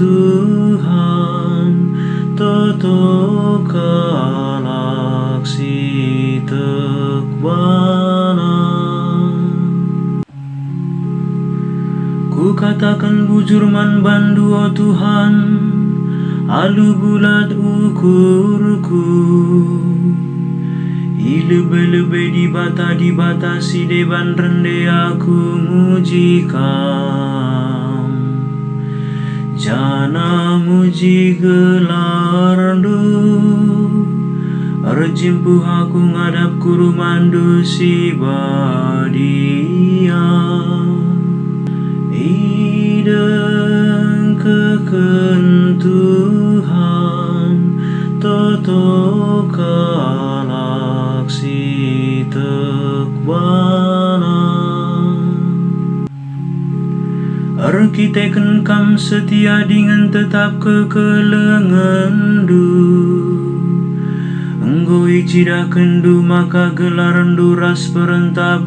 Tuhan toto kalaksi tekbana. Ku katakan bujur man bandu o Tuhan, alu bulat ukurku. Ilebe-lebe dibatasi deban rende aku mujikan. Jana muji gelardu, arjimpu aku ngadap kuru mandu si badia. Ideng keken Tuhan toto kalaksi tekbana. Arkiteken kam setia dengan tetap kekelengendu. Enggo icida kendu maka gelarandu ras perentah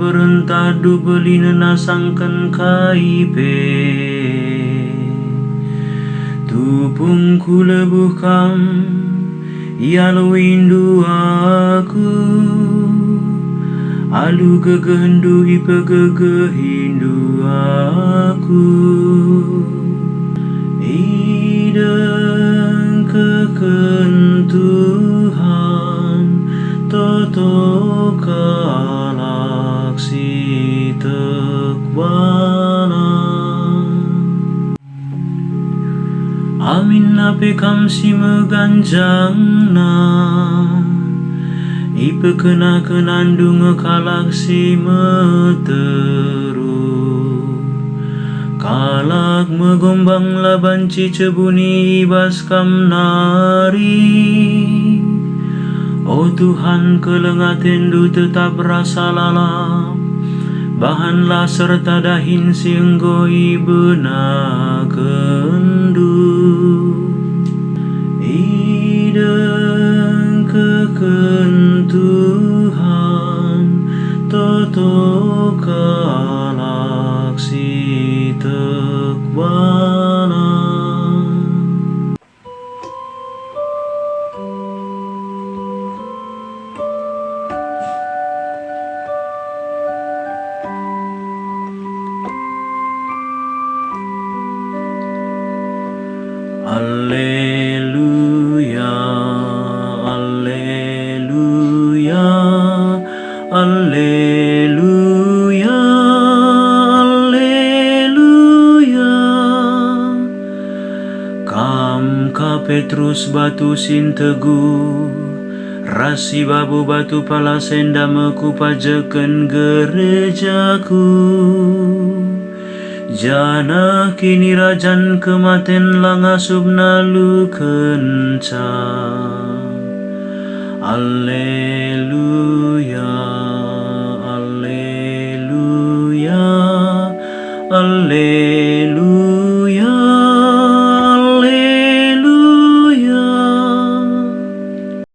du beli nenasangkan kaipe. Tupung ku lebuh kam ialo indu aku. Alu gegehendu ipe gegehindu aku. Ideng keken Tuhan toto kalaksi tekbana. Amin ape kam si meganjangna, ipe kena kenandung kalaksi meteru. Kalak megombang laban cicebuni ibas kam nari. O Tuhan kelengatendu tetap rasa lalap, bahanlah serta dahin sienggo ibena kendu. Ideng keken Tuhan toto kalaksi tekbana. Alleluia, alleluia, alleluia, alleluia. Kam ka Petrus batu sin teguh, rasi babu batu pala senda meku pajeken gerejaku. Jana kini rajan kematen langasub nalu kenca. Alleluia, alleluia, alleluia.